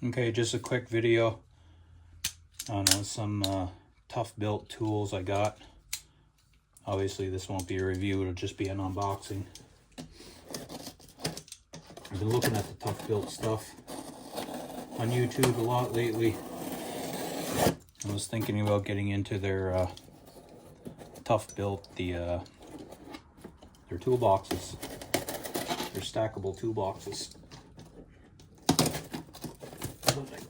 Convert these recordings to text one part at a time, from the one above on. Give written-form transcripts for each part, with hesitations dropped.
Okay, just a quick video on some ToughBuilt tools I got. Obviously this won't be a review, it'll just be an unboxing. I've been looking at the ToughBuilt stuff on YouTube a lot lately. I was thinking about getting into their ToughBuilt, their toolboxes, their stackable toolboxes. But I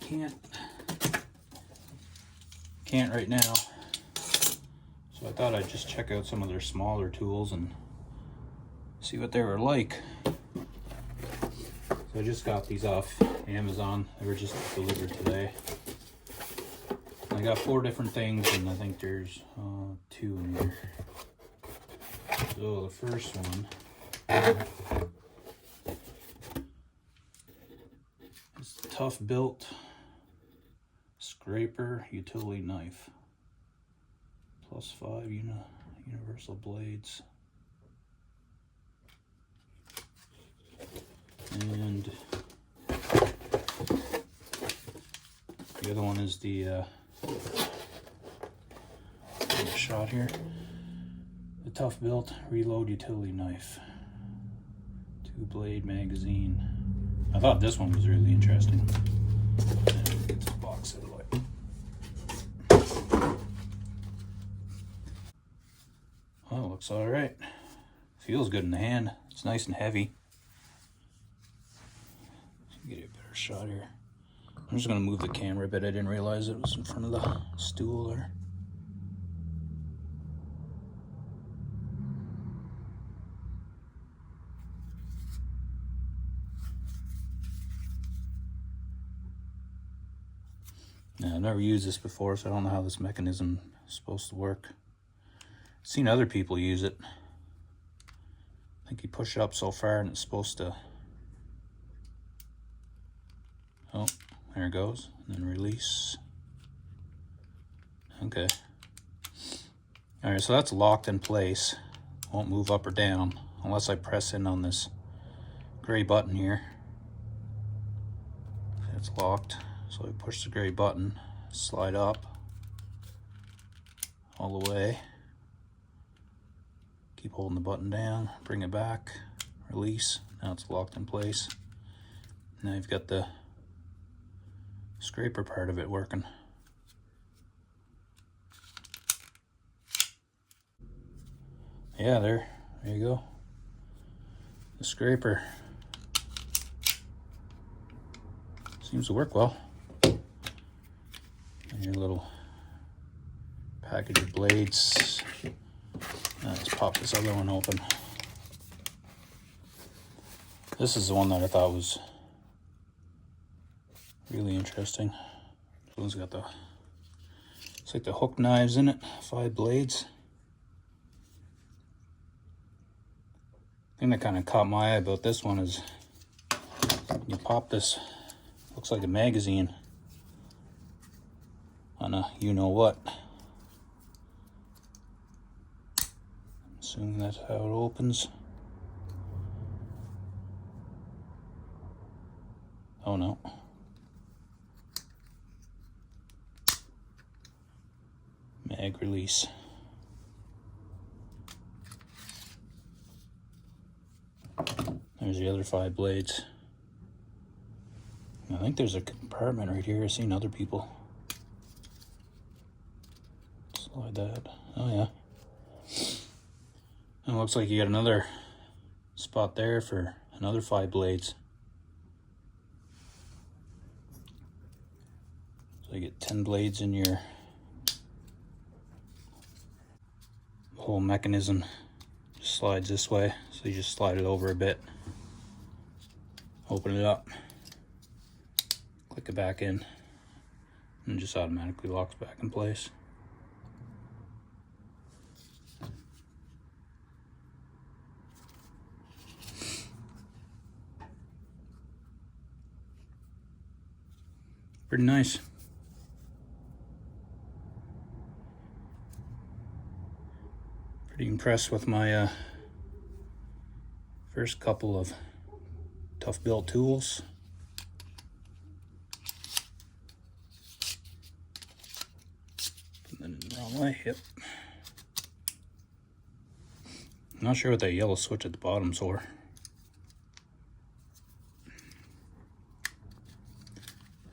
can't right now. So I thought I'd just check out some of their smaller tools and see what they were like. So I just got these off Amazon. They were just delivered today. I got 4 different things, and I think there's 2 in here. So the first one is the ToughBuilt Scraper Utility Knife. +5 universal blades. And the other one is the shot here. The ToughBuilt Reload Utility Knife. 2-blade magazine. I thought this one was really interesting. And get the box out of the way. Oh, looks alright. Feels good in the hand. It's nice and heavy. Get a better shot here. I'm just going to move the camera a bit. I didn't realize it was in front of the stool there. Now, I've never used this before, so I don't know how this mechanism is supposed to work. I've seen other people use it. I think you push it up so far and it's supposed to... Oh, there it goes. And then release. Okay. Alright, so that's locked in place. Won't move up or down unless I press in on this gray button here. It's locked. So I push the gray button, slide up all the way. Keep holding the button down, bring it back, release. Now it's locked in place. Now you've got the scraper part of it working. Yeah, there you go. The scraper seems to work well. And your little package of blades. Now let's pop this other one open. This is the one that I thought was really interesting. This one's got the, it's like the hook knives in it, 5 blades. The thing that kind of caught my eye about this one is you pop this, looks like a magazine on a you-know-what. Assuming that's how it opens. Oh no. Mag release. There's the other 5 blades. I think there's a compartment right here. I've seen other people slide that. Oh yeah. And it looks like you got another spot there for another 5 blades. So you get 10 blades in your whole mechanism. Just slides this way, so you just slide it over a bit, open it up, click it back in, and it just automatically locks back in place. Pretty nice. Pretty impressed with my first couple of ToughBuilt tools. on my hip. Not sure what that yellow switch at the bottom's for.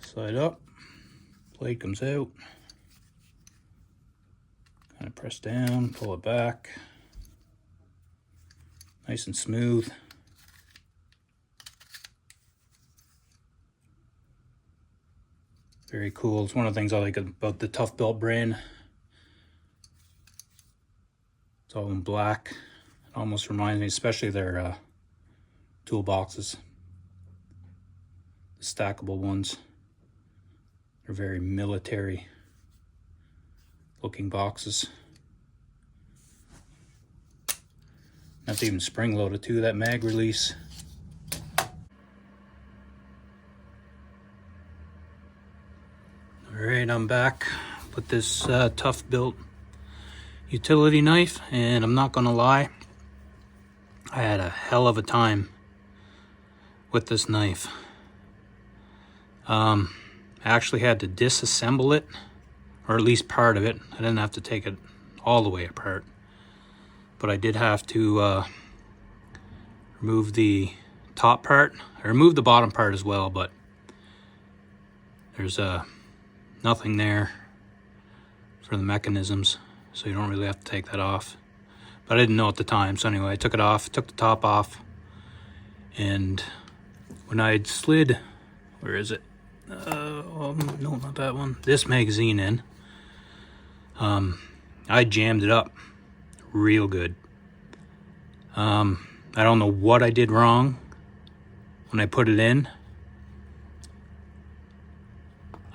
Slide up, blade comes out. Kind of press down, pull it back. Nice and smooth. Very cool. It's one of the things I like about the ToughBuilt brand. It's all in black. It almost reminds me, especially their toolboxes. The stackable ones. They're very military looking boxes. That's even spring loaded too, that mag release. Alright, I'm back with this ToughBuilt utility knife, and I'm not gonna lie, I had a hell of a time with this knife. I actually had to disassemble it, or at least part of it. I didn't have to take it all the way apart, but I did have to remove the top part. I removed the bottom part as well, but there's nothing there for the mechanisms, so you don't really have to take that off. But I didn't know at the time, so anyway, I took it off, took the top off, and when I had slid, where is it? No, not that one. This magazine in, I jammed it up real good. I don't know what I did wrong when I put it in.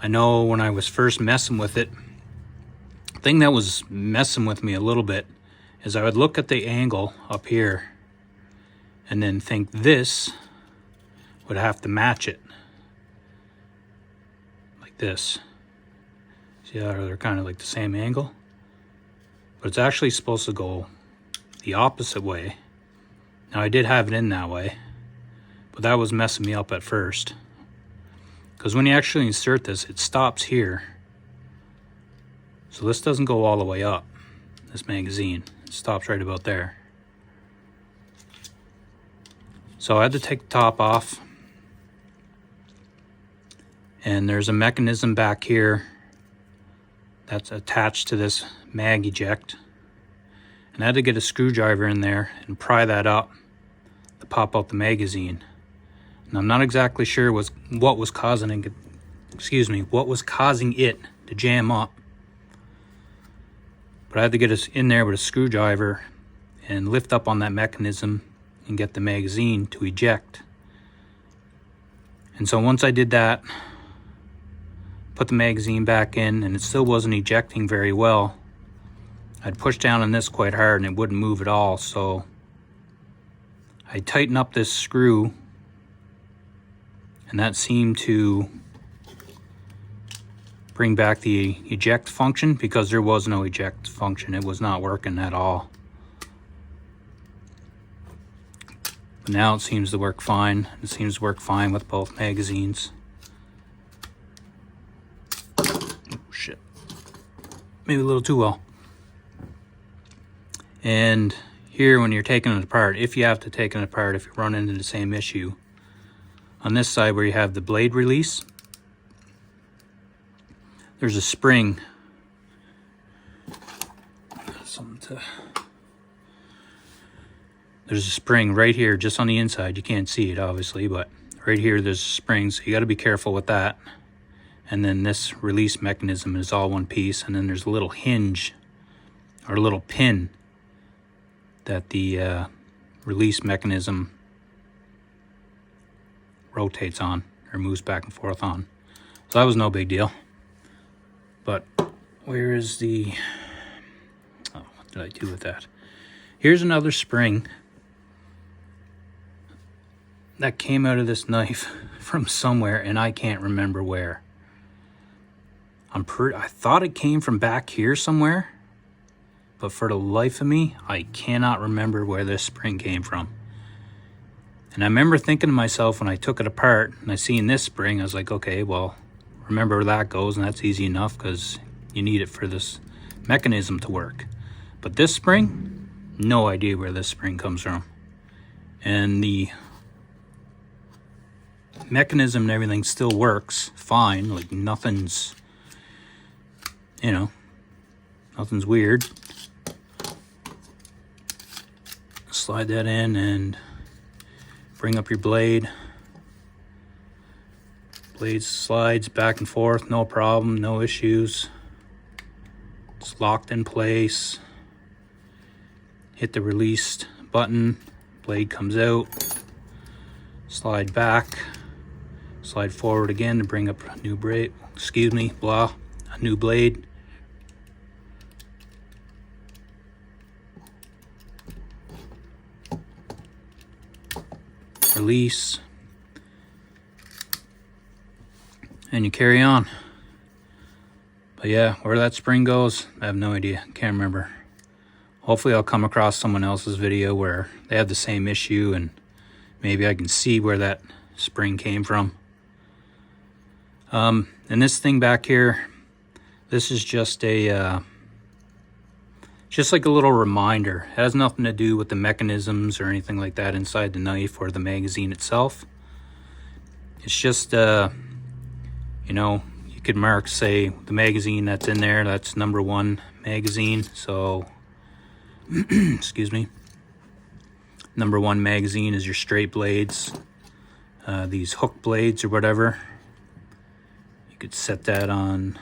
I know when I was first messing with it, the thing that was messing with me a little bit is I would look at the angle up here and then think this would have to match it. Like this. See how they're kind of like the same angle? But it's actually supposed to go the opposite way. Now I did have it in that way, but that was messing me up at first. Because when you actually insert this, it stops here. So this doesn't go all the way up, this magazine. It stops right about there. So I had to take the top off. And there's a mechanism back here that's attached to this mag eject. And I had to get a screwdriver in there and pry that up to pop out the magazine. And I'm not exactly sure what was causing it to jam up. But I had to get us in there with a screwdriver and lift up on that mechanism and get the magazine to eject. And so once I did that, put the magazine back in, and it still wasn't ejecting very well. I'd push down on this quite hard and it wouldn't move at all, so I tightened up this screw, and that seemed to bring back the eject function, because there was no eject function. It was not working at all. But now it seems to work fine. It seems to work fine with both magazines. Oh shit. Maybe a little too well. And here, when you're taking it apart, if you have to take it apart, if you run into the same issue, on this side where you have the blade release, there's a spring. There's a spring right here, just on the inside. You can't see it, obviously, but right here there's a spring, so you got to be careful with that. And then this release mechanism is all one piece, and then there's a little hinge, or a little pin, that the release mechanism rotates on, or moves back and forth on. So that was no big deal. But where is the, oh, what did I do with that? Here's another spring that came out of this knife from somewhere, and I can't remember where. I thought it came from back here somewhere, but for the life of me, I cannot remember where this spring came from. And I remember thinking to myself when I took it apart and I seen this spring, I was like, okay, well, remember where that goes, and that's easy enough because you need it for this mechanism to work. But this spring, no idea where this spring comes from. And the mechanism and everything still works fine. Like nothing's, you know, nothing's weird. Slide that in and bring up your blade. Blade slides back and forth, no problem, no issues. It's locked in place. Hit the released button, blade comes out. Slide back, slide forward again to bring up a new blade, a new blade. Release. And you carry on. But yeah, where that spring goes, I have no idea. Can't remember. Hopefully I'll come across someone else's video where they have the same issue and maybe I can see where that spring came from. And this thing back here, this is just a just like a little reminder. It has nothing to do with the mechanisms or anything like that inside the knife or the magazine itself. It's just you know, you could mark, say, the magazine that's in there, that's #1 magazine. So, excuse me. #1 magazine is your straight blades. These hook blades or whatever. You could set that on,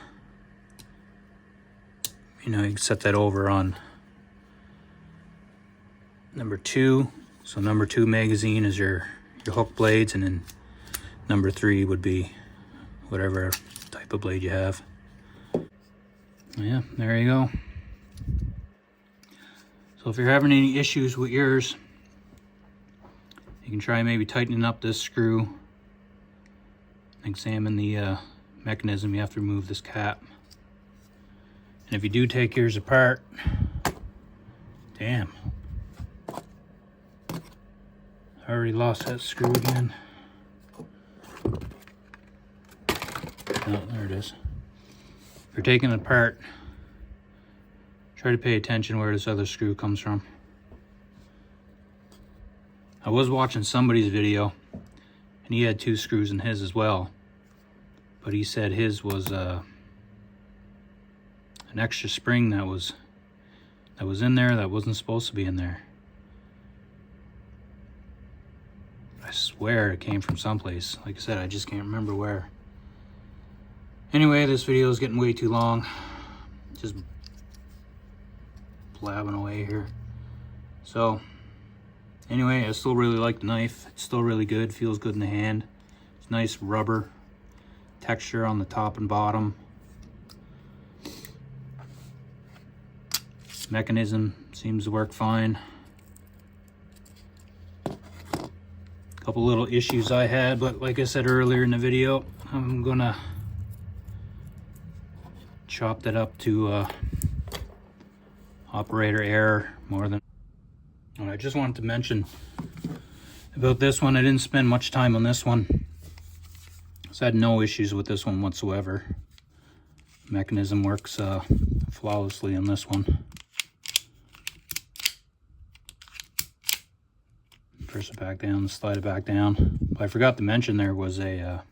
you know, you can set that over on #2. So #2 magazine is your hook blades, and then #3 would be whatever type of blade you have. Yeah, there you go. So if you're having any issues with yours, you can try maybe tightening up this screw. Examine the mechanism. You have to remove this cap. And if you do take yours apart, damn, I already lost that screw again. Oh, there it is. If you're taking it apart, try to pay attention where this other screw comes from. I was watching somebody's video, and he had 2 screws in his as well. But he said his was an extra spring that was in there that wasn't supposed to be in there. I swear it came from someplace. Like I said, I just can't remember where. Anyway, this video is getting way too long. Just blabbing away here. So, anyway, I still really like the knife. It's still really good. Feels good in the hand. It's nice rubber texture on the top and bottom. Mechanism seems to work fine. Couple little issues I had, but like I said earlier in the video, I'm gonna chop that up to operator error more than. And I just wanted to mention about this one. I didn't spend much time on this one. I had no issues with this one whatsoever. Mechanism works flawlessly on this one. Press it back down, slide it back down. But I forgot to mention there was a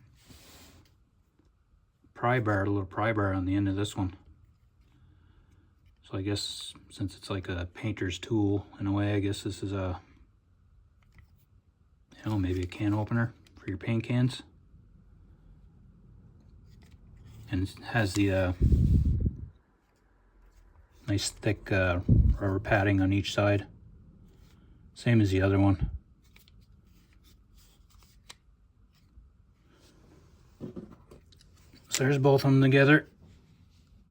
pry bar, a little pry bar on the end of this one. So I guess since it's like a painter's tool in a way, I guess this is a, you know, maybe a can opener for your paint cans. And it has the nice thick rubber padding on each side, same as the other one. So there's both of them together.